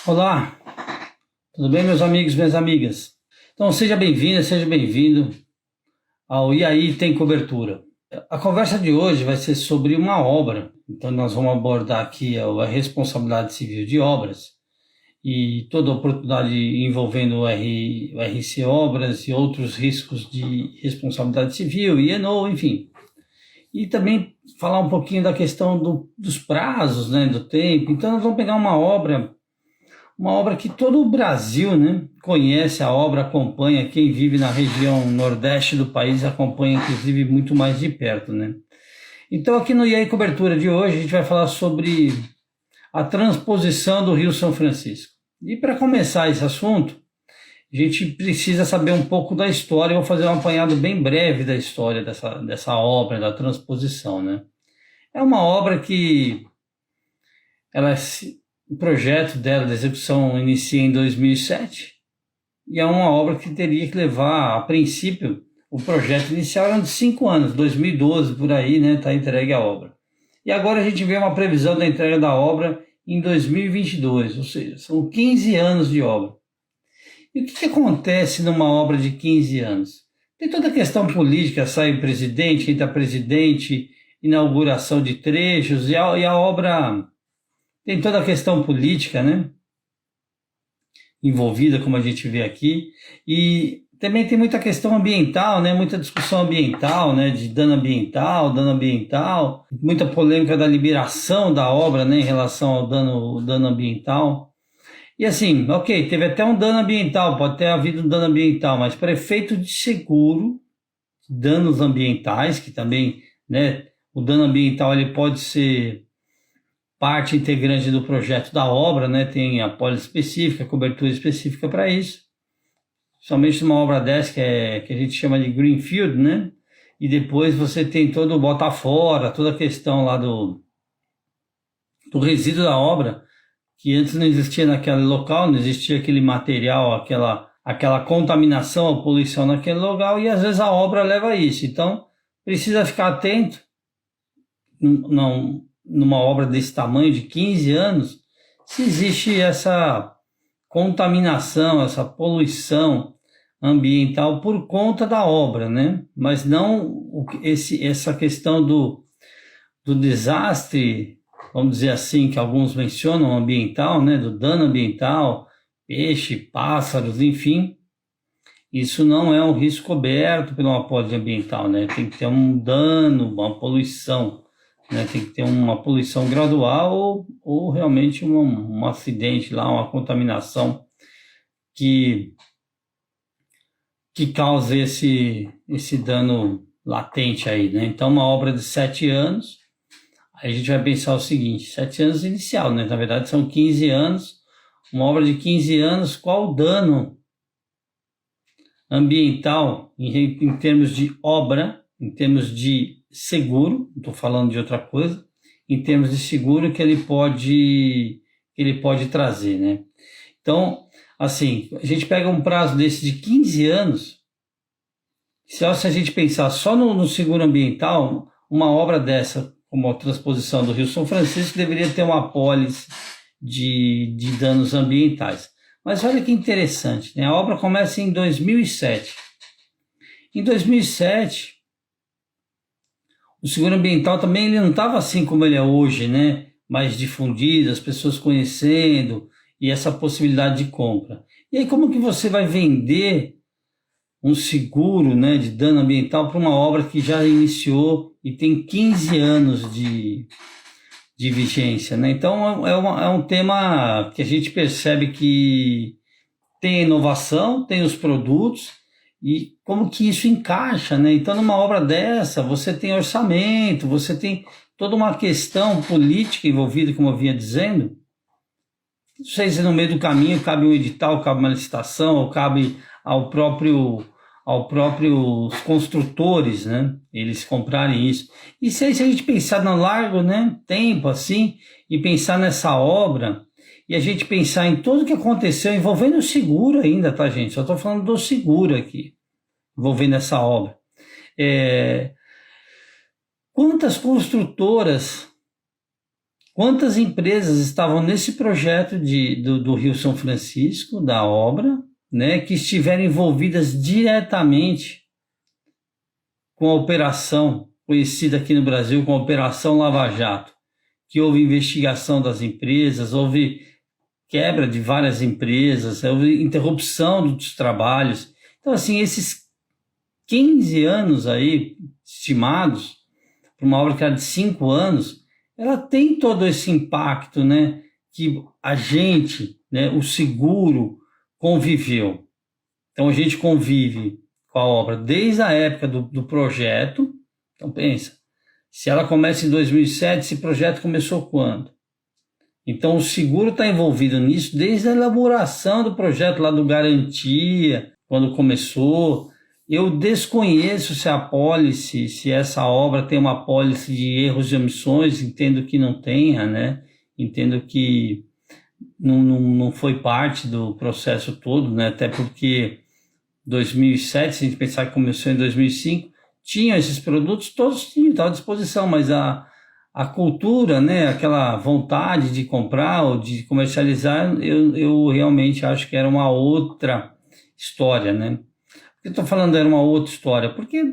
Olá, tudo bem, meus amigos, minhas amigas? Então, seja bem-vinda, seja bem-vindo ao E aí Tem Cobertura. A conversa de hoje vai ser sobre uma obra, então nós vamos abordar aqui a responsabilidade civil de obras e toda oportunidade envolvendo o RC Obras e outros riscos de responsabilidade civil, INO, enfim. E também falar um pouquinho da questão dos prazos, né, do tempo. Então, nós vamos pegar uma obra que todo o Brasil, né, conhece a obra, acompanha, quem vive na região nordeste do país acompanha, inclusive, muito mais de perto, né? Então, aqui no IAI Cobertura de hoje, a gente vai falar sobre a transposição do Rio São Francisco. E para começar esse assunto, a gente precisa saber um pouco da história. Eu vou fazer um apanhado bem breve da história dessa obra, da transposição, né? É uma obra que o projeto dela, da execução, inicia em 2007 e é uma obra que teria que levar, a princípio, o projeto inicial era de 5 anos, 2012 por aí, né, está entregue a obra. E agora a gente vê uma previsão da entrega da obra em 2022, ou seja, são 15 anos de obra. E o que acontece numa obra de 15 anos? Tem toda a questão política, sai o presidente, entra presidente, inauguração de trechos, e a obra tem toda a questão política, né, envolvida, como a gente vê aqui, e também tem muita questão ambiental, né, muita discussão ambiental, né, de dano ambiental, muita polêmica da liberação da obra, né, em relação ao dano ambiental. E assim, ok, teve até um dano ambiental, pode ter havido um dano ambiental, mas para efeito de seguro, danos ambientais, que também, né, o dano ambiental ele pode ser parte integrante do projeto da obra, né? Tem a pólice específica, cobertura específica para isso. Somente numa obra dessa que a gente chama de Greenfield, né? E depois você tem todo o bota fora, toda a questão lá do resíduo da obra, que antes não existia naquele local, não existia aquele material, aquela contaminação ou poluição naquele local, e às vezes a obra leva a isso. Então, precisa ficar atento, não numa obra desse tamanho, de 15 anos, se existe essa contaminação, essa poluição ambiental por conta da obra, né? Mas não essa questão do desastre, vamos dizer assim, que alguns mencionam ambiental, né? Do dano ambiental, peixe, pássaros, enfim. Isso não é um risco coberto pela apólice ambiental, né? Tem que ter um dano, uma poluição, né? Tem que ter uma poluição gradual ou realmente um acidente lá, uma contaminação que cause esse dano latente aí, né? Então, uma obra de 7 anos, aí a gente vai pensar o seguinte, 7 anos inicial, né? Na verdade, são 15 anos, uma obra de 15 anos, qual o dano ambiental em termos de obra, em termos de seguro, não estou falando de outra coisa, em termos de seguro que ele pode trazer, né? Então, assim, a gente pega um prazo desse de 15 anos, se a gente pensar só no seguro ambiental, uma obra dessa, como a transposição do Rio São Francisco, deveria ter uma apólice de danos ambientais. Mas olha que interessante, né? A obra começa em 2007. Em 2007, o seguro ambiental também ele não estava assim como ele é hoje, né? Mais difundido, as pessoas conhecendo e essa possibilidade de compra. E aí como que você vai vender um seguro, né, de dano ambiental para uma obra que já iniciou e tem 15 anos de vigência, né? Então é um tema que a gente percebe que tem inovação, tem os produtos e como que isso encaixa, né? Então numa obra dessa você tem orçamento, você tem toda uma questão política envolvida, como eu vinha dizendo. Não sei se no meio do caminho cabe um edital, cabe uma licitação, ou cabe aos próprios construtores, né? Eles comprarem isso. E se a gente pensar no largo, né, tempo assim, e pensar nessa obra, e a gente pensar em tudo que aconteceu, envolvendo o seguro ainda, tá, gente? Só estou falando do seguro aqui, envolvendo essa obra. Quantas construtoras Quantas empresas estavam nesse projeto do Rio São Francisco, da obra, né, que estiveram envolvidas diretamente com a operação conhecida aqui no Brasil como Operação Lava Jato, que houve investigação das empresas, houve quebra de várias empresas, houve interrupção dos trabalhos. Então, assim, esses 15 anos aí estimados, para uma obra que era de 5 anos, ela tem todo esse impacto, né, que a gente, né, o seguro, conviveu. Então, a gente convive com a obra desde a época do projeto. Então, pensa, se ela começa em 2007, esse projeto começou quando? Então, o seguro está envolvido nisso desde a elaboração do projeto lá do Garantia, quando começou. Eu desconheço se a pólice, se essa obra tem uma pólice de erros e omissões, entendo que não tenha, né? Entendo que não foi parte do processo todo, né? Até porque 2007, se a gente pensar que começou em 2005, tinham esses produtos, todos tinham, estavam à disposição, mas a cultura, né, aquela vontade de comprar ou de comercializar, eu realmente acho que era uma outra história, né? Por que eu estou falando era uma outra história? Porque,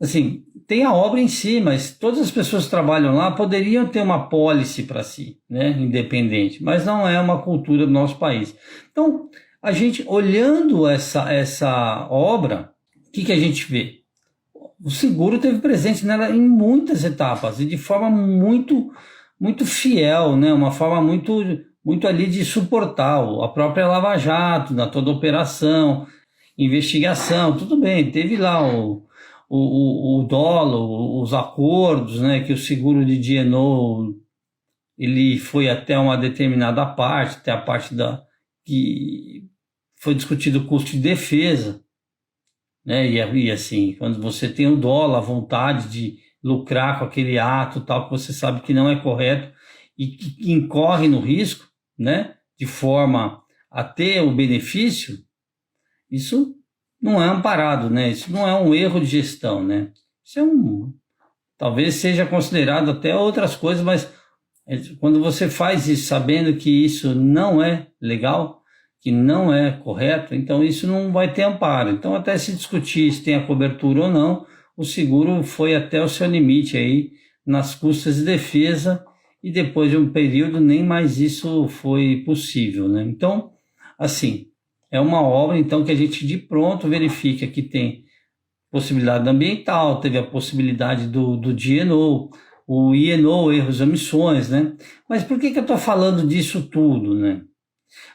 assim, tem a obra em si, mas todas as pessoas que trabalham lá poderiam ter uma pólice para si, né, independente, mas não é uma cultura do nosso país. Então, a gente, olhando essa obra, o que a gente vê? O seguro teve presente nela em muitas etapas e de forma muito, muito fiel, né? Uma forma muito, muito ali de suportar a própria Lava Jato, na toda a operação, investigação, tudo bem, teve lá o dolo, os acordos, né? Que o seguro de D&O, ele foi até uma determinada parte, até a parte que foi discutido o custo de defesa, né? E assim, quando você tem o dolo, a vontade de lucrar com aquele ato tal, que você sabe que não é correto e que incorre no risco, né? De forma a ter o benefício, isso não é amparado, né? Isso não é um erro de gestão, né? Isso talvez seja considerado até outras coisas, mas quando você faz isso sabendo que isso não é legal, que não é correto, então isso não vai ter amparo. Então, até se discutir se tem a cobertura ou não, o seguro foi até o seu limite aí nas custas de defesa e depois de um período nem mais isso foi possível, né? Então, assim, é uma obra então que a gente de pronto verifica que tem possibilidade ambiental, teve a possibilidade do D&O, o I&O, erros e omissões, né? Mas por que eu estou falando disso tudo, né?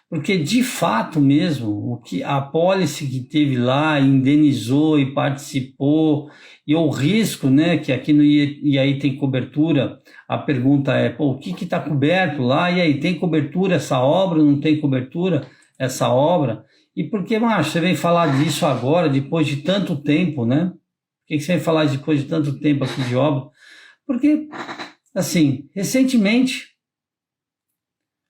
Porque, de fato mesmo, o que a apólice que teve lá indenizou e participou, e o risco, né, que aqui no IAI tem cobertura, a pergunta é, pô, o que está coberto lá? E aí, tem cobertura essa obra? Não tem cobertura essa obra? E por que, Márcio, você vem falar disso agora, depois de tanto tempo, né? Por que você vem falar depois de tanto tempo aqui de obra? Porque, assim, recentemente,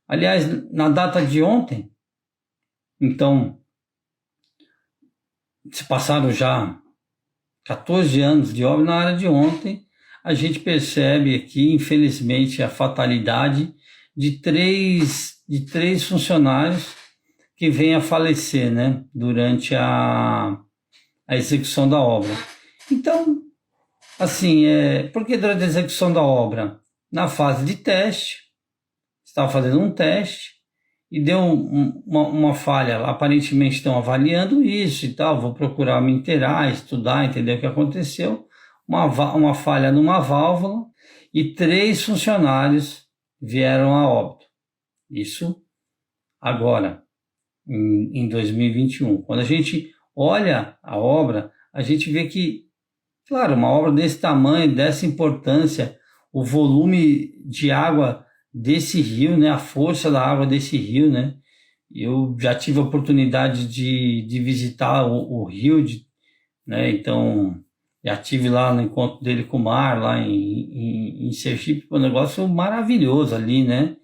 aliás, na data de ontem, então, se passaram já 14 anos de obra, na área de ontem, a gente percebe aqui, infelizmente, a fatalidade de três funcionários que vêm a falecer, né, durante a execução da obra. Então, assim, por que durante a execução da obra? Na fase de teste, estava fazendo um teste e deu uma falha. Aparentemente estão avaliando isso e tal, vou procurar me inteirar, estudar, entender o que aconteceu. Uma falha numa válvula e 3 funcionários vieram a óbito. Isso agora, em 2021. Quando a gente olha a obra, a gente vê que, claro, uma obra desse tamanho, dessa importância, o volume de água desse rio, né, a força da água desse rio, né, eu já tive a oportunidade de visitar o rio, né, então já tive lá no encontro dele com o mar, lá em Sergipe, um negócio maravilhoso ali, né,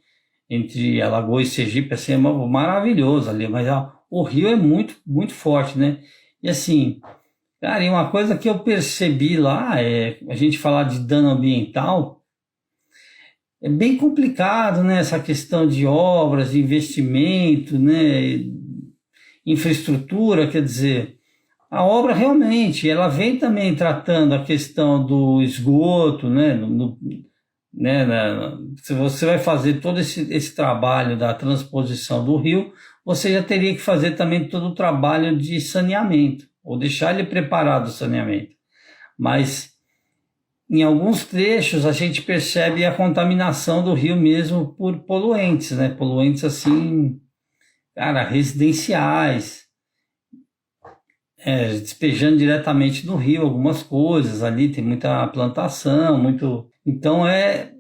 entre Alagoas e Sergipe, assim, é maravilhoso ali, mas o rio é muito, muito forte, né, e assim, cara, e uma coisa que eu percebi lá, a gente falar de dano ambiental, é bem complicado, né, essa questão de obras, de investimento, né, infraestrutura, quer dizer, a obra realmente, ela vem também tratando a questão do esgoto, né, né, se você vai fazer todo esse trabalho da transposição do rio, você já teria que fazer também todo o trabalho de saneamento, ou deixar ele preparado o saneamento. Mas em alguns trechos a gente percebe a contaminação do rio mesmo por poluentes, né? Poluentes assim, cara, residenciais, despejando diretamente no rio algumas coisas ali, tem muita plantação, muito. Então é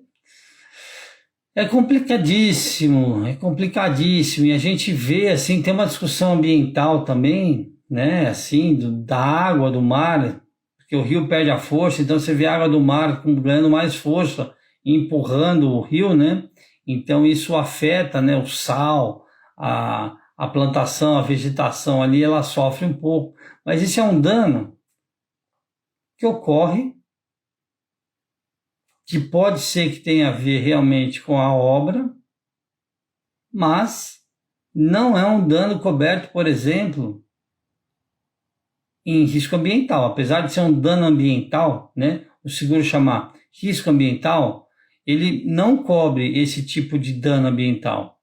complicadíssimo, é complicadíssimo. E a gente vê assim, tem uma discussão ambiental também, né? Assim, da água, do mar, porque o rio perde a força, então você vê a água do mar ganhando mais força, empurrando o rio, né? Então isso afeta, né, o sal, a plantação, a vegetação ali, ela sofre um pouco. Mas isso é um dano que ocorre, que pode ser que tenha a ver realmente com a obra, mas não é um dano coberto, por exemplo, em risco ambiental. Apesar de ser um dano ambiental, né, o seguro chamar risco ambiental, ele não cobre esse tipo de dano ambiental.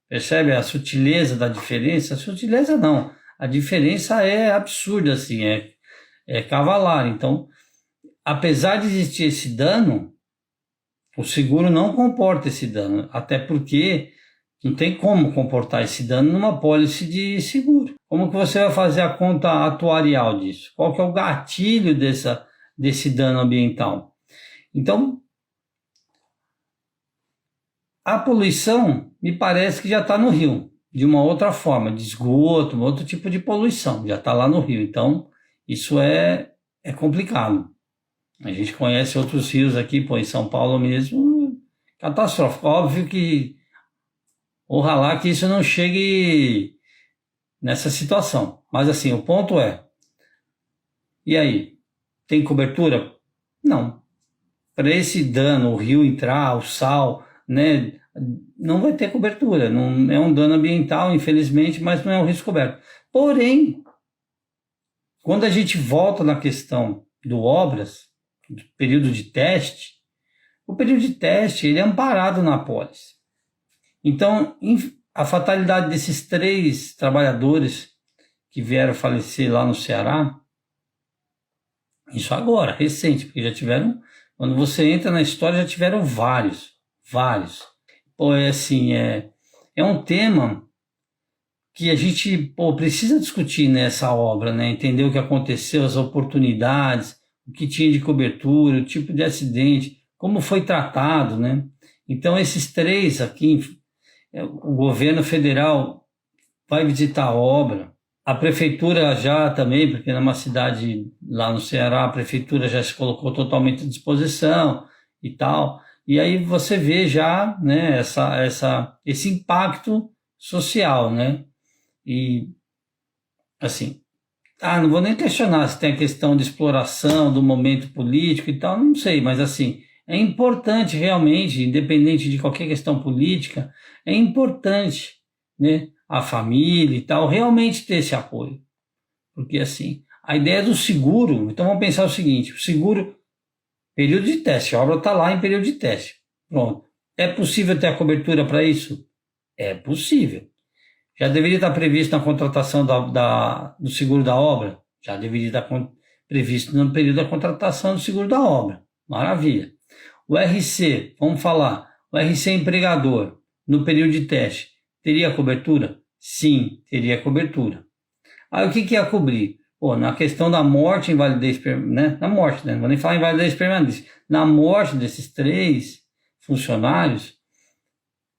Percebe a sutileza da diferença? A sutileza não. A diferença é absurda, assim, é cavalar. Então, apesar de existir esse dano, o seguro não comporta esse dano, até porque não tem como comportar esse dano numa pólice de seguro. Como que você vai fazer a conta atuarial disso? Qual que é o gatilho desse dano ambiental? Então, a poluição me parece que já está no rio, de uma outra forma, de esgoto, um outro tipo de poluição, já está lá no rio. Então, isso é complicado. A gente conhece outros rios aqui, pô, em São Paulo mesmo, catastrófico. Óbvio que, oxalá que isso não chegue nessa situação. Mas assim, o ponto é, e aí, tem cobertura? Não. Para esse dano, o rio entrar, o sal, né, não vai ter cobertura. Não é um dano ambiental, infelizmente, mas não é um risco coberto. Porém, quando a gente volta na questão do obras, do período de teste, o período de teste ele é amparado na apólice. Então, a fatalidade desses 3 trabalhadores que vieram falecer lá no Ceará, isso agora, recente, porque já tiveram, quando você entra na história, já tiveram vários. Pô, assim, é um tema que a gente precisa discutir nessa obra, né? Entender o que aconteceu, as oportunidades, o que tinha de cobertura, o tipo de acidente, como foi tratado, né? Então, esses 3 aqui, o governo federal vai visitar a obra, a prefeitura já também, porque numa cidade lá no Ceará, a prefeitura já se colocou totalmente à disposição e tal. E aí você vê já, né, esse impacto social, né? E, assim, não vou nem questionar se tem a questão de exploração do momento político e tal, não sei, mas assim, é importante realmente, independente de qualquer questão política, é importante, né, a família e tal, realmente ter esse apoio. Porque, assim, a ideia do seguro, então vamos pensar o seguinte, o seguro, período de teste, a obra está lá em período de teste, pronto. É possível ter a cobertura para isso? É possível. Já deveria estar previsto na contratação do seguro da obra? Já deveria estar previsto no período da contratação do seguro da obra. Maravilha. O RC, vamos falar, o RC empregador, no período de teste, teria cobertura? Sim, teria cobertura. Aí o que ia cobrir? Pô, na questão da morte, invalidez, né? Na morte, né? Não vou nem falar invalidez permanente. Na morte desses 3 funcionários,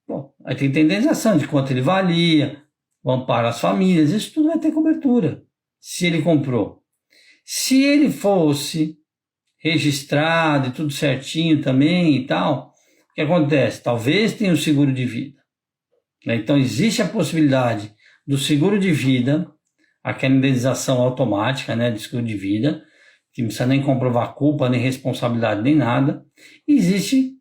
bom, aí tem indenização de quanto ele valia, o amparo às famílias, isso tudo vai ter cobertura, se ele comprou. Se ele fosse registrado e tudo certinho também e tal, o que acontece? Talvez tenha o seguro de vida. Né? Então, existe a possibilidade do seguro de vida, aquela indenização automática, né, de seguro de vida, que não precisa nem comprovar culpa, nem responsabilidade, nem nada. E existe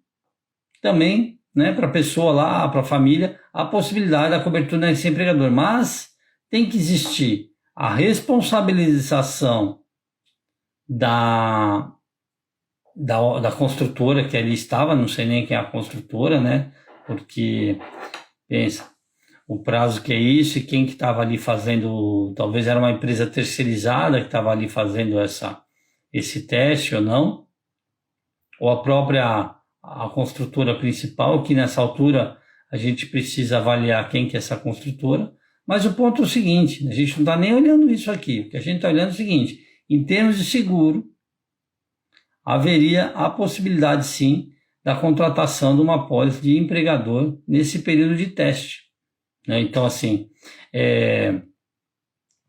também, né, para a pessoa lá, para a família, a possibilidade da cobertura nesse empregador. Mas tem que existir a responsabilização da construtora que ali estava, não sei nem quem é a construtora, né? Porque, pensa, o prazo que é isso e quem que estava ali fazendo, talvez era uma empresa terceirizada que estava ali fazendo esse teste ou não, ou a própria a construtora principal, que nessa altura a gente precisa avaliar quem que é essa construtora. Mas o ponto é o seguinte, a gente não está nem olhando isso aqui, o que a gente está olhando é o seguinte, em termos de seguro, haveria a possibilidade, sim, da contratação de uma apólice de empregador nesse período de teste, né? Então, assim,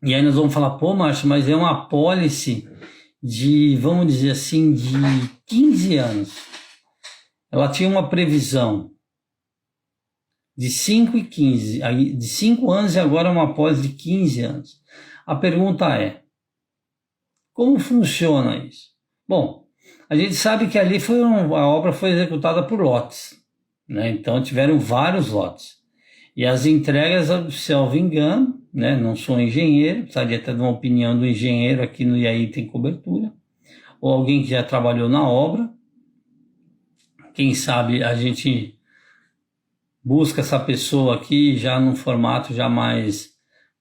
e aí nós vamos falar, pô, Márcio, mas é uma apólice de, vamos dizer assim, de 15 anos. Ela tinha uma previsão de 5 e 15, de 5 anos e agora uma apólice de 15 anos. A pergunta é, como funciona isso? Bom, a gente sabe que ali a obra foi executada por lotes, né? Então tiveram vários lotes. E as entregas, se eu não me engano, né? Não sou engenheiro, precisaria até de uma opinião do engenheiro aqui no IAI tem cobertura, ou alguém que já trabalhou na obra. Quem sabe a gente busca essa pessoa aqui já num formato já mais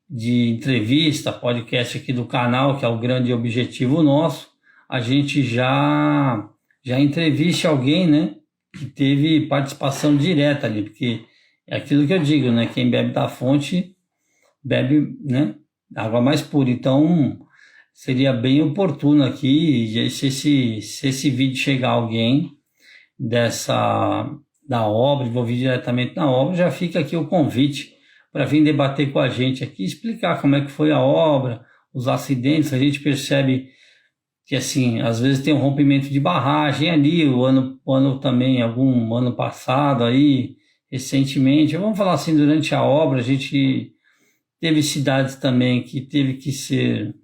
de entrevista, podcast aqui do canal, que é o grande objetivo nosso, a gente já entreviste alguém, né, que teve participação direta ali, porque é aquilo que eu digo, né, quem bebe da fonte bebe, né, água mais pura. Então seria bem oportuno aqui, se esse vídeo chegar a alguém da obra, envolvido diretamente na obra, já fica aqui o convite para vir debater com a gente aqui, explicar como é que foi a obra, os acidentes. A gente percebe que, assim, às vezes tem um rompimento de barragem ali, o ano também, algum ano passado aí, recentemente. Vamos falar assim, durante a obra, a gente teve cidades também que teve que ser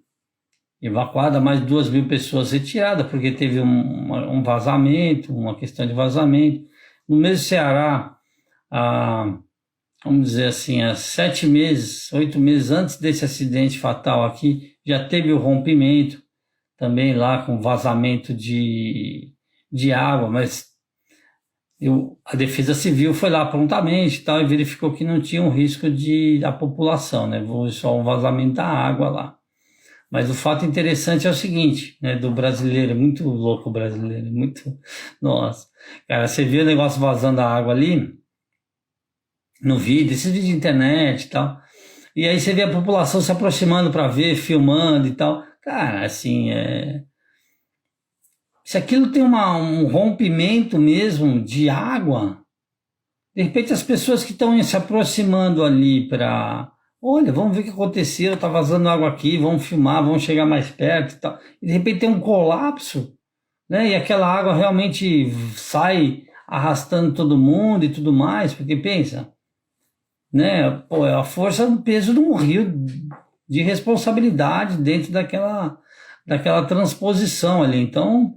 evacuada, mais 2.000 pessoas retiradas, porque teve um vazamento, uma questão de vazamento. No mesmo Ceará, vamos dizer assim, há 7 meses, 8 meses antes desse acidente fatal aqui, já teve o rompimento, também lá com vazamento de água, mas a Defesa Civil foi lá prontamente e tal, e verificou que não tinha um risco da população, né? Só um vazamento da água lá. Mas o fato interessante é o seguinte, né, do brasileiro, é muito louco o brasileiro, muito, nossa. Cara, você viu o negócio vazando a água ali, no vídeo, esses vídeos de internet e tal, e aí você vê a população se aproximando para ver, filmando e tal. Cara, assim, se aquilo tem um rompimento mesmo de água, de repente as pessoas que estão se aproximando ali olha, vamos ver o que aconteceu, tá vazando água aqui, vamos filmar, vamos chegar mais perto e tal. E de repente tem um colapso, né? E aquela água realmente sai arrastando todo mundo e tudo mais, porque pensa, né? Pô, é a força do peso de um rio de responsabilidade dentro daquela transposição ali. Então,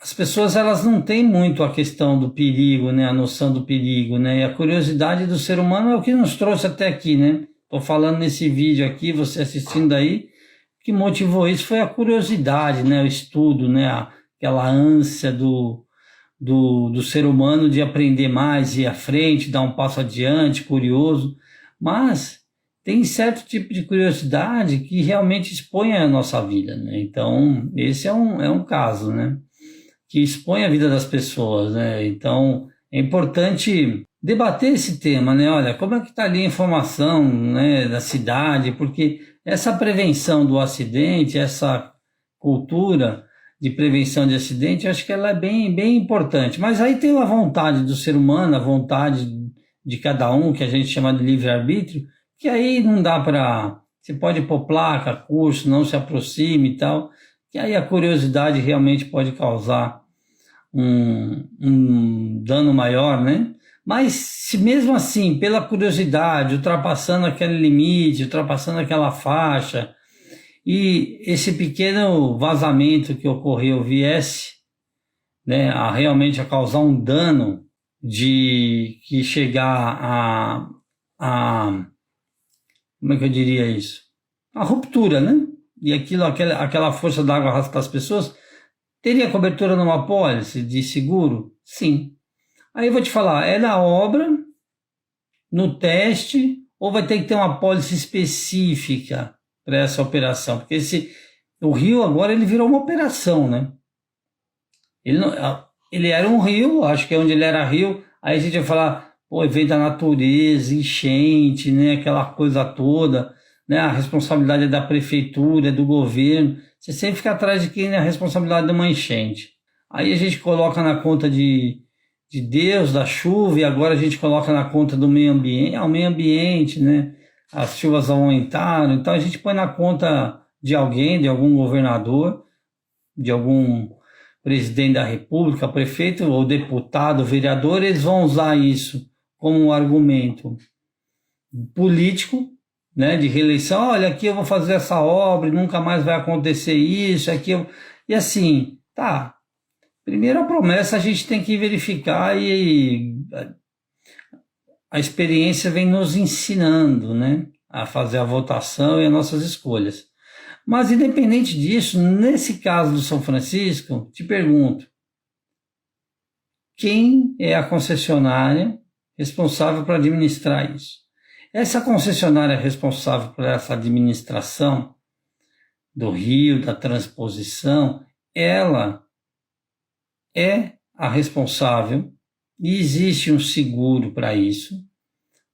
as pessoas, elas não têm muito a questão do perigo, né? A noção do perigo, né? E a curiosidade do ser humano é o que nos trouxe até aqui, né? Tô falando nesse vídeo aqui, você assistindo aí, o que motivou isso foi a curiosidade, né? O estudo, né? Aquela ânsia do ser humano de aprender mais, ir à frente, dar um passo adiante, curioso. Mas tem certo tipo de curiosidade que realmente expõe a nossa vida, né? Então, esse é um caso, né? Que expõe a vida das pessoas, né? Então, é importante debater esse tema, né? Olha, como é que está ali a informação, né, da cidade, porque essa prevenção do acidente, essa cultura de prevenção de acidente, eu acho que ela é bem, bem importante. Mas aí tem a vontade do ser humano, a vontade de cada um, que a gente chama de livre-arbítrio, que aí não dá para... Você pode pôr placa, curso, não se aproxime e tal, que aí a curiosidade realmente pode causar um dano maior, né? Mas se mesmo assim, pela curiosidade, ultrapassando aquele limite, ultrapassando aquela faixa, e esse pequeno vazamento que ocorreu viesse né, realmente a causar um dano de que chegar a como é que eu diria isso? A ruptura, né? E aquela força da água arrastar as pessoas, teria cobertura numa apólice de seguro? Sim. Aí eu vou te falar, é na obra, no teste, ou vai ter que ter uma apólice específica para essa operação? Porque o rio agora ele virou uma operação, né? Ele era um rio, acho que é onde ele era rio, aí a gente vai falar, pô, evento da natureza, enchente, né, aquela coisa toda, né, a responsabilidade é da prefeitura, é do governo, você sempre fica atrás de quem é a responsabilidade de uma enchente. Aí a gente coloca na conta de Deus, da chuva, e agora a gente coloca na conta do meio ambiente, o meio ambiente, né, as chuvas aumentaram, então a gente põe na conta de alguém, de algum governador, de algum presidente da República, prefeito ou deputado, vereador, eles vão usar isso como um argumento político, né, de reeleição. Olha, aqui eu vou fazer essa obra e nunca mais vai acontecer isso, e assim, tá. Primeiro a promessa a gente tem que verificar e a experiência vem nos ensinando, né, a fazer a votação e as nossas escolhas. Mas, independente disso, nesse caso do São Francisco, te pergunto, quem é a concessionária responsável por administrar isso? Essa concessionária responsável por essa administração do rio, da transposição, ela é a responsável e existe um seguro para isso,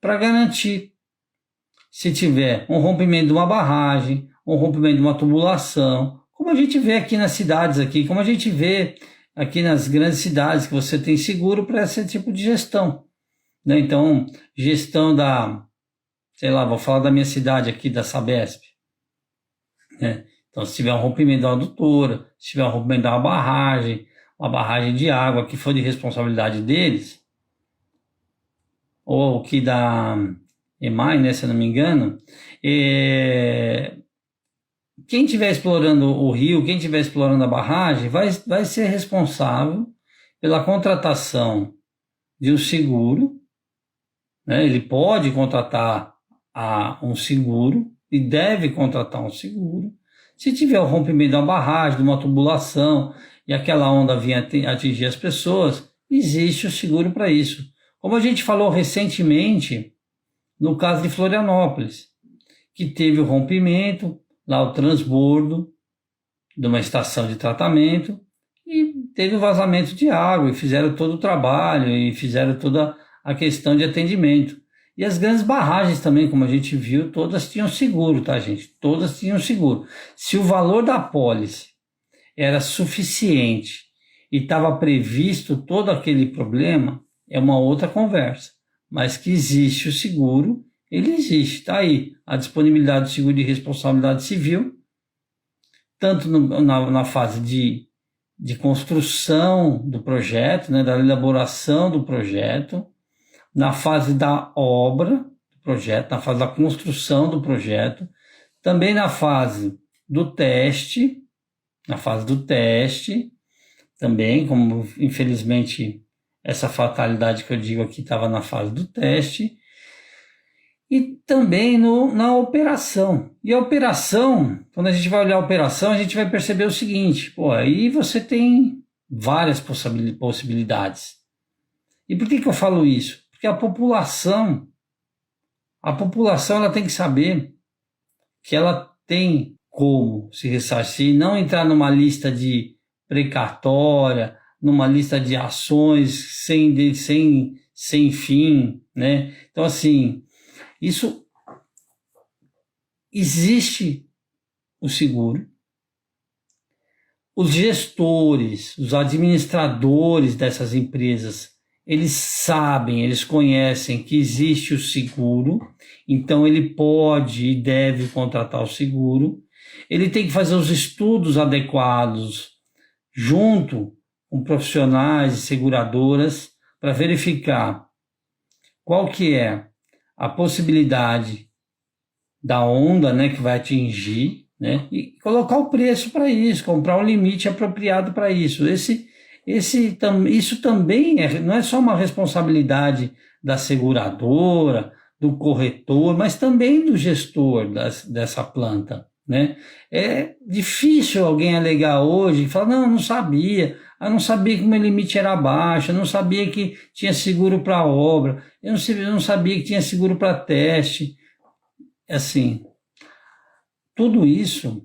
para garantir se tiver um rompimento de uma barragem, um rompimento de uma tubulação, como a gente vê aqui nas cidades, como a gente vê aqui nas grandes cidades, que você tem seguro para esse tipo de gestão, né? Então, gestão sei lá, vou falar da minha cidade aqui, da Sabesp, né? Então, se tiver um rompimento da adutora, se tiver um rompimento de uma barragem de água que for de responsabilidade deles, ou que da EMAI, né, se eu não me engano, quem estiver explorando o rio, quem estiver explorando a barragem, vai ser responsável pela contratação de um seguro, né? Ele pode contratar um seguro e deve contratar um seguro. Se tiver o rompimento de uma barragem, de uma tubulação, e aquela onda vinha atingir as pessoas, existe o seguro para isso. Como a gente falou recentemente, no caso de Florianópolis, que teve o rompimento, lá o transbordo de uma estação de tratamento, e teve o vazamento de água, e fizeram todo o trabalho, e fizeram toda a questão de atendimento. E as grandes barragens também, como a gente viu, todas tinham seguro, tá, gente? Todas tinham seguro. Se o valor da apólice era suficiente e estava previsto todo aquele problema, é uma outra conversa. Mas que existe o seguro, ele existe, está aí. A disponibilidade do seguro de responsabilidade civil, tanto na fase de construção do projeto, né, da elaboração do projeto, na fase da obra do projeto, na fase da construção do projeto, também na fase do teste, também, como infelizmente essa fatalidade que eu digo aqui estava na fase do teste, e também na operação. E a operação, quando a gente vai olhar a operação, a gente vai perceber o seguinte, aí você tem várias possibilidades. E por que eu falo isso? Porque a população ela tem que saber que ela tem como se ressarcir, não entrar numa lista de precatória, numa lista de ações sem fim, né? Então, assim, isso existe o seguro. Os gestores, os administradores dessas empresas, eles sabem, eles conhecem que existe o seguro, então ele pode e deve contratar o seguro. Ele tem que fazer os estudos adequados junto com profissionais e seguradoras para verificar qual que é a possibilidade da onda, né, que vai atingir, né, e colocar o preço para isso, comprar um limite apropriado para isso. Esse Isso também não é só uma responsabilidade da seguradora, do corretor, mas também do gestor dessa planta, né? É difícil alguém alegar hoje e falar, não sabia, eu não sabia que o meu limite era baixo, eu não sabia que tinha seguro para obra, eu não sabia que tinha seguro para teste. Assim, tudo isso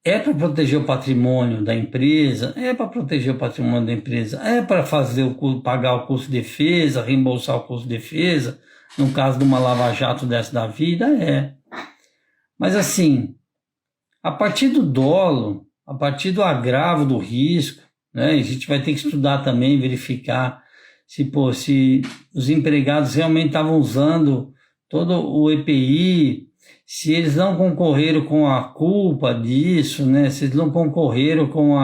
é para proteger o patrimônio da empresa, é para proteger o patrimônio da empresa, é para pagar o custo de defesa, reembolsar o custo de defesa, no caso de uma lava-jato dessa da vida, é. Mas assim, a partir do dolo, a partir do agravo do risco, né, a gente vai ter que estudar também, verificar se os empregados realmente estavam usando todo o EPI, se eles não concorreram com a culpa disso, né? Se eles não concorreram com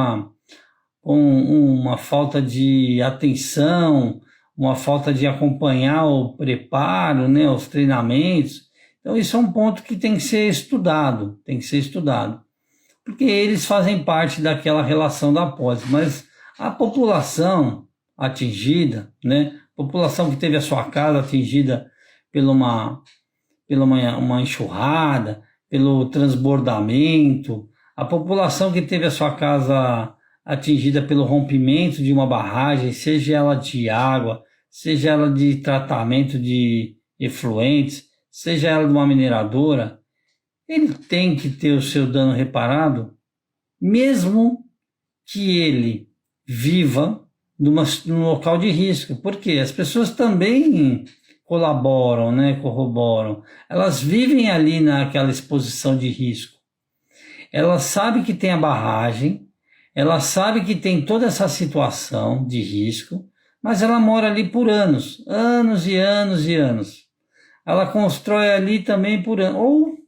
uma falta de atenção, uma falta de acompanhar o preparo, né? Os treinamentos. Então, isso é um ponto que tem que ser estudado, porque eles fazem parte daquela relação da apólice, mas a população atingida, né? A população que teve a sua casa atingida pela uma enxurrada, pelo transbordamento, a população que teve a sua casa atingida pelo rompimento de uma barragem, seja ela de água, seja ela de tratamento de efluentes, seja ela de uma mineradora, ele tem que ter o seu dano reparado, mesmo que ele viva num local de risco, porque as pessoas também colaboram, né, corroboram. Elas vivem ali naquela exposição de risco. Ela sabe que tem a barragem, ela sabe que tem toda essa situação de risco, mas ela mora ali por anos, anos e anos e anos. Ela constrói ali também por anos, ou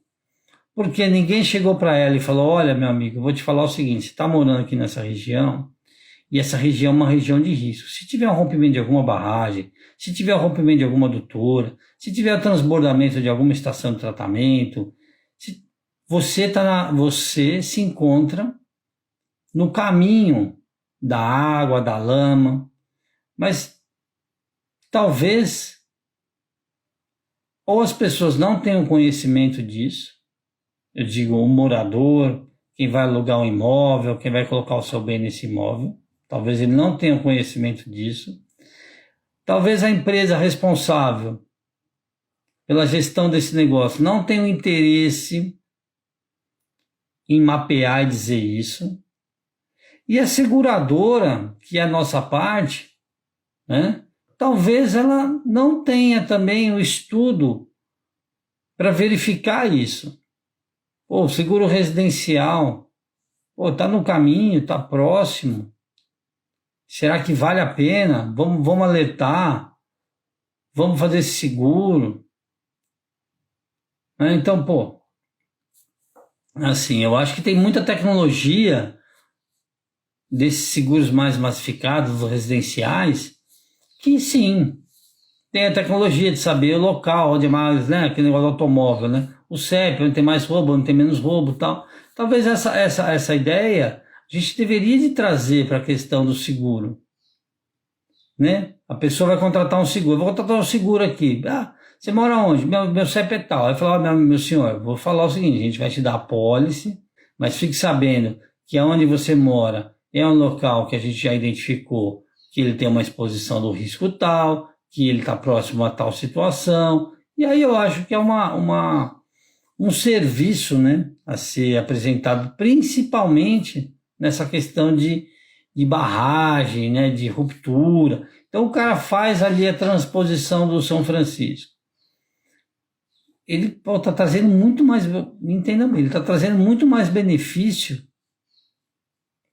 porque ninguém chegou para ela e falou, olha, meu amigo, eu vou te falar o seguinte, você está morando aqui nessa região, e essa região é uma região de risco. Se tiver um rompimento de alguma barragem, se tiver um rompimento de alguma adutora, se tiver um transbordamento de alguma estação de tratamento, você se encontra no caminho da água, da lama, mas talvez ou as pessoas não tenham conhecimento disso, eu digo o morador, quem vai alugar um imóvel, quem vai colocar o seu bem nesse imóvel, talvez ele não tenha conhecimento disso. Talvez a empresa responsável pela gestão desse negócio não tenha um interesse em mapear e dizer isso. E a seguradora, que é a nossa parte, né, talvez ela não tenha também o estudo para verificar isso. O seguro residencial, está no caminho, está próximo. Será que vale a pena? Vamos alertar? Vamos fazer esse seguro? Então, assim, eu acho que tem muita tecnologia desses seguros mais massificados, os residenciais, que sim, tem a tecnologia de saber o local onde é mais, né, aquele negócio do automóvel, né? O CEP, onde tem mais roubo, onde tem menos roubo e tal. Talvez essa ideia a gente deveria de trazer para a questão do seguro, né? A pessoa vai contratar um seguro, eu vou contratar um seguro aqui. Você mora onde? Meu CEP é tal. Aí fala, meu senhor, vou falar o seguinte, a gente vai te dar a pólice, mas fique sabendo que aonde você mora é um local que a gente já identificou que ele tem uma exposição do risco tal, que ele está próximo a tal situação. E aí eu acho que é um serviço, né, a ser apresentado principalmente nessa questão de barragem, né, de ruptura. Então o cara faz ali a transposição do São Francisco. Ele está trazendo muito mais, me entenda bem, ele está trazendo muito mais benefício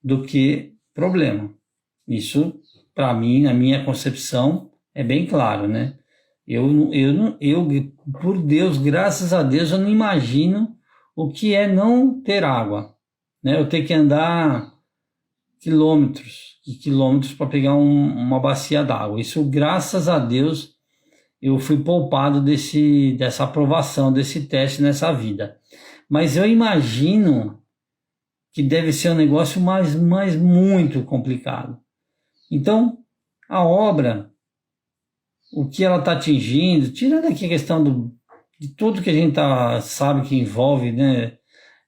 do que problema. Isso, para mim, na minha concepção, é bem claro, né? Eu, por Deus, graças a Deus, eu não imagino o que é não ter água, né? Eu ter que andar quilômetros e quilômetros para pegar uma bacia d'água. Isso, graças a Deus, eu fui poupado dessa aprovação, desse teste nessa vida. Mas eu imagino que deve ser um negócio mais muito complicado. Então, a obra, o que ela está atingindo, tirando aqui a questão de tudo que a gente sabe que envolve, né,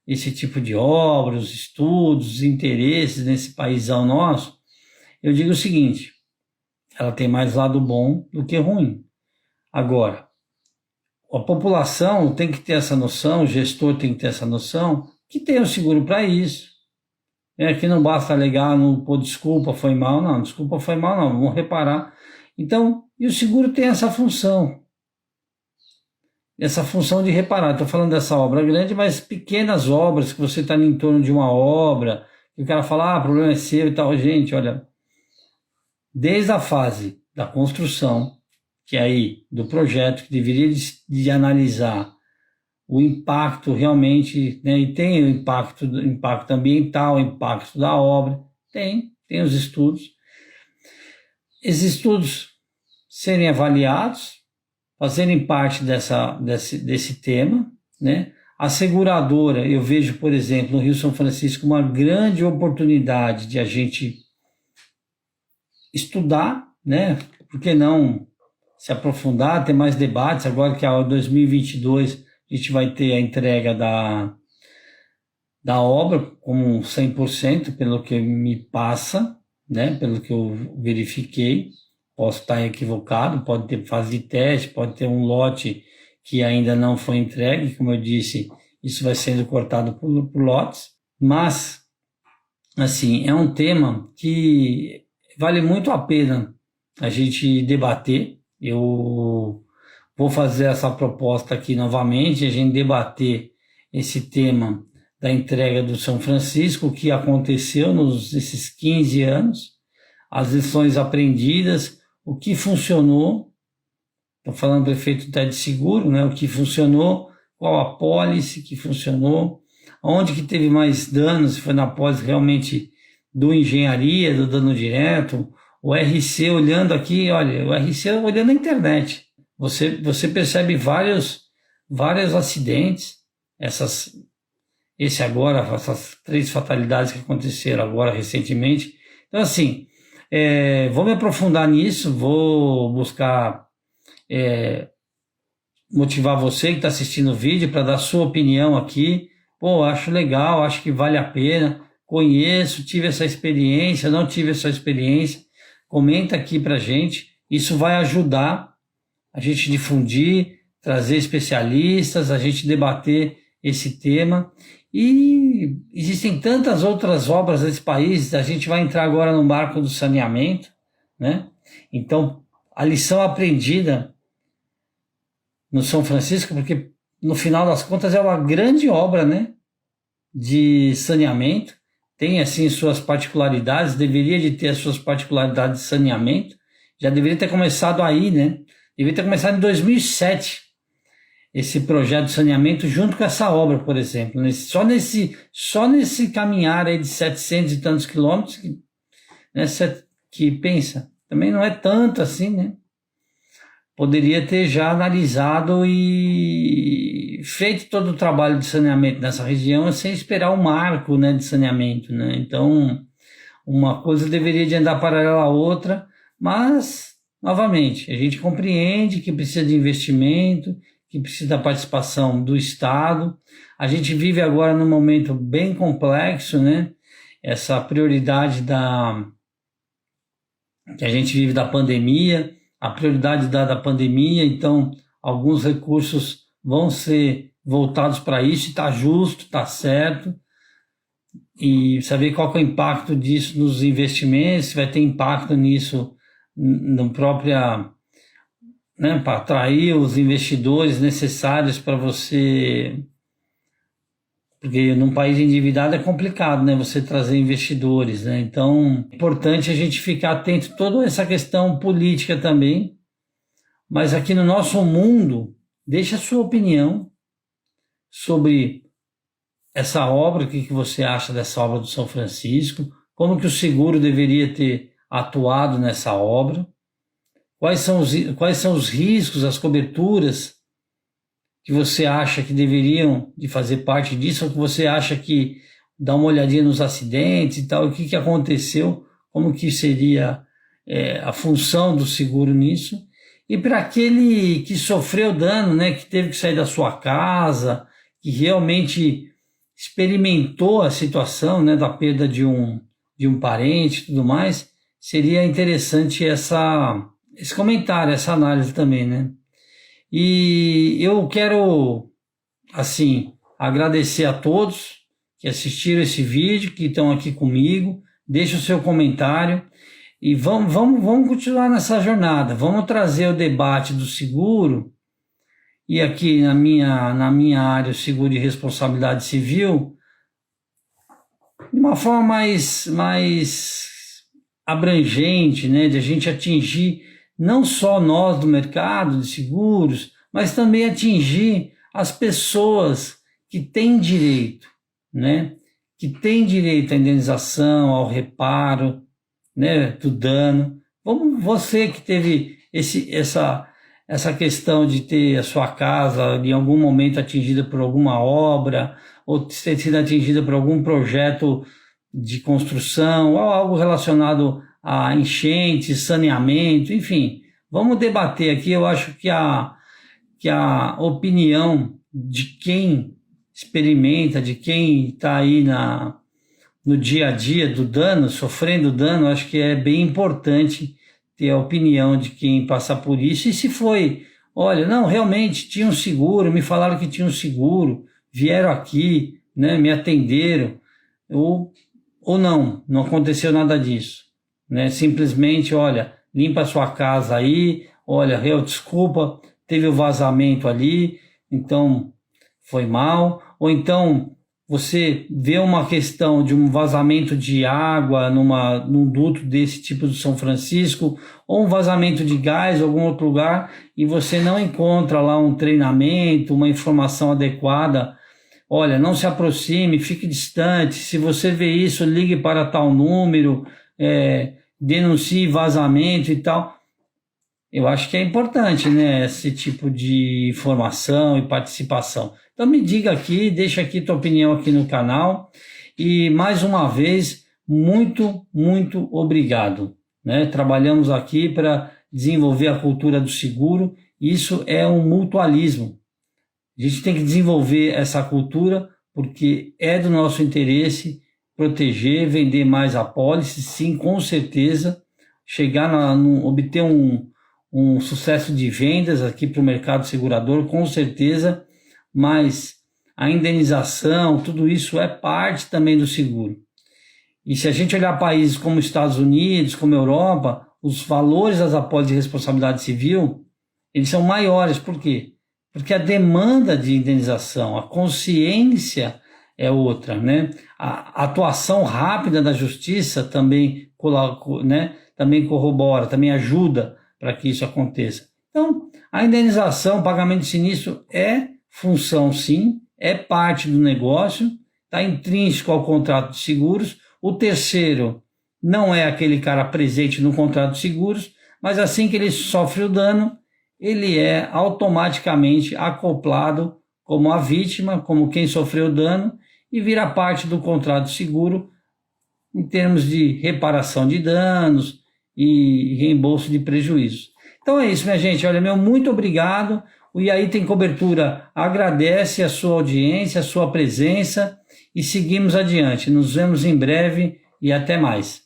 esse tipo de obra, os estudos, os interesses nesse paísão nosso, eu digo o seguinte, ela tem mais lado bom do que ruim. Agora, a população tem que ter essa noção, o gestor tem que ter essa noção, que tem o seguro para isso. Que não basta alegar, não pôr desculpa, foi mal, não, desculpa, foi mal, não, vamos reparar. Então, e o seguro tem essa função de reparar. Estou falando dessa obra grande, mas pequenas obras que você está em torno de uma obra, que o cara fala, o problema é seu e tal. Gente, olha, desde a fase da construção, que é aí do projeto, que deveria de analisar o impacto realmente, né, e tem o impacto ambiental, o impacto da obra, tem os estudos. Esses estudos serem avaliados, fazerem parte desse tema, né? A seguradora, eu vejo, por exemplo, no Rio São Francisco, uma grande oportunidade de a gente estudar, né? Por que não se aprofundar, ter mais debates, agora que é 2022 a gente vai ter a entrega da obra como 100%, pelo que me passa, né? Pelo que eu verifiquei. Posso estar equivocado, pode ter fase de teste, pode ter um lote que ainda não foi entregue, como eu disse, isso vai sendo cortado por lotes, mas, assim, é um tema que vale muito a pena a gente debater. Eu vou fazer essa proposta aqui novamente, a gente debater esse tema da entrega do São Francisco, o que aconteceu nesses 15 anos, as lições aprendidas, o que funcionou, estou falando do efeito de seguro, né? O que funcionou, qual a pólice que funcionou, onde que teve mais danos, se foi na pólice realmente do engenharia, do dano direto, o RC olhando aqui, olha, o RC olhando a internet, você percebe vários acidentes, essas 3 fatalidades que aconteceram agora recentemente. Então, assim, vou me aprofundar nisso, vou buscar motivar você que está assistindo o vídeo para dar sua opinião aqui. Pô, acho legal, acho que vale a pena, conheço, tive essa experiência, não tive essa experiência, comenta aqui para gente, isso vai ajudar a gente difundir, trazer especialistas, a gente debater esse tema. E existem tantas outras obras nesse país, a gente vai entrar agora no marco do saneamento, né? Então, a lição aprendida no São Francisco, porque no final das contas é uma grande obra, né, de saneamento, tem assim suas particularidades, deveria de ter as suas particularidades de saneamento, já deveria ter começado aí, né? Deveria ter começado em 2007, esse projeto de saneamento junto com essa obra, por exemplo. Só nesse caminhar aí de 700 e tantos quilômetros, né, que pensa, também não é tanto assim, né? Poderia ter já analisado e feito todo o trabalho de saneamento nessa região sem esperar o marco, né, de saneamento, né? Então, uma coisa deveria de andar paralela à outra, mas, novamente, a gente compreende que precisa de investimento, que precisa da participação do Estado. A gente vive agora num momento bem complexo, né? Essa prioridade que a gente vive da pandemia, a prioridade da pandemia, então alguns recursos vão ser voltados para isso, está justo, está certo, e saber qual que é o impacto disso nos investimentos, se vai ter impacto nisso no própria, né, para atrair os investidores necessários para você, porque num país endividado é complicado, né, você trazer investidores, né, então é importante a gente ficar atento a toda essa questão política também, mas aqui no nosso mundo, deixa a sua opinião sobre essa obra, o que você acha dessa obra do São Francisco, como que o seguro deveria ter atuado nessa obra, quais são os riscos, as coberturas que você acha que deveriam de fazer parte disso, ou que você acha que dar uma olhadinha nos acidentes e tal, o que aconteceu, como que seria a função do seguro nisso. E para aquele que sofreu dano, né, que teve que sair da sua casa, que realmente experimentou a situação, né, da perda de um parente e tudo mais, seria interessante esse comentário, essa análise também, né? E eu quero, assim, agradecer a todos que assistiram esse vídeo, que estão aqui comigo. Deixe o seu comentário e vamos continuar nessa jornada. Vamos trazer o debate do seguro, e aqui na minha área, o seguro de responsabilidade civil, de uma forma mais abrangente, né, de a gente atingir não só nós do mercado de seguros, mas também atingir as pessoas que têm direito, né, que têm direito à indenização, ao reparo, né, do dano. Você que teve essa questão de ter a sua casa em algum momento atingida por alguma obra, ou ter sido atingida por algum projeto de construção, ou algo relacionado a enchente, saneamento, enfim. Vamos debater aqui. Eu acho que a opinião de quem experimenta, de quem está aí no dia a dia do dano, sofrendo dano, acho que é bem importante ter a opinião de quem passa por isso. E se foi, olha, não, realmente tinha um seguro, me falaram que tinha um seguro, vieram aqui, né, me atenderam, ou não aconteceu nada disso, né? Simplesmente, olha, limpa a sua casa aí, olha, desculpa, teve o vazamento ali, então foi mal. Ou então você vê uma questão de um vazamento de água num duto desse tipo de São Francisco, ou um vazamento de gás em algum outro lugar, e você não encontra lá um treinamento, uma informação adequada. Olha, não se aproxime, fique distante. Se você vê isso, ligue para tal número, denuncie vazamento e tal. Eu acho que é importante, né, esse tipo de informação e participação. Então me diga aqui, deixa aqui tua opinião aqui no canal. E mais uma vez, muito, muito obrigado, né? Trabalhamos aqui para desenvolver a cultura do seguro. Isso é um mutualismo. A gente tem que desenvolver essa cultura porque é do nosso interesse proteger, vender mais apólices, sim, com certeza. Chegar obter um sucesso de vendas aqui para o mercado segurador, com certeza. Mas a indenização, tudo isso é parte também do seguro. E se a gente olhar países como Estados Unidos, como Europa, os valores das apólices de responsabilidade civil, eles são maiores. Por quê? Porque a demanda de indenização, a consciência é outra, né? A atuação rápida da justiça também, né, também corrobora, também ajuda para que isso aconteça. Então, a indenização, o pagamento de sinistro é função, sim, é parte do negócio, está intrínseco ao contrato de seguros. O terceiro não é aquele cara presente no contrato de seguros, mas assim que ele sofre o dano, ele é automaticamente acoplado como a vítima, como quem sofreu o dano, e vira parte do contrato de seguro em termos de reparação de danos e reembolso de prejuízos. Então é isso, minha gente. Olha, muito obrigado. O IAI Tem Cobertura agradece a sua audiência, a sua presença, e seguimos adiante. Nos vemos em breve e até mais.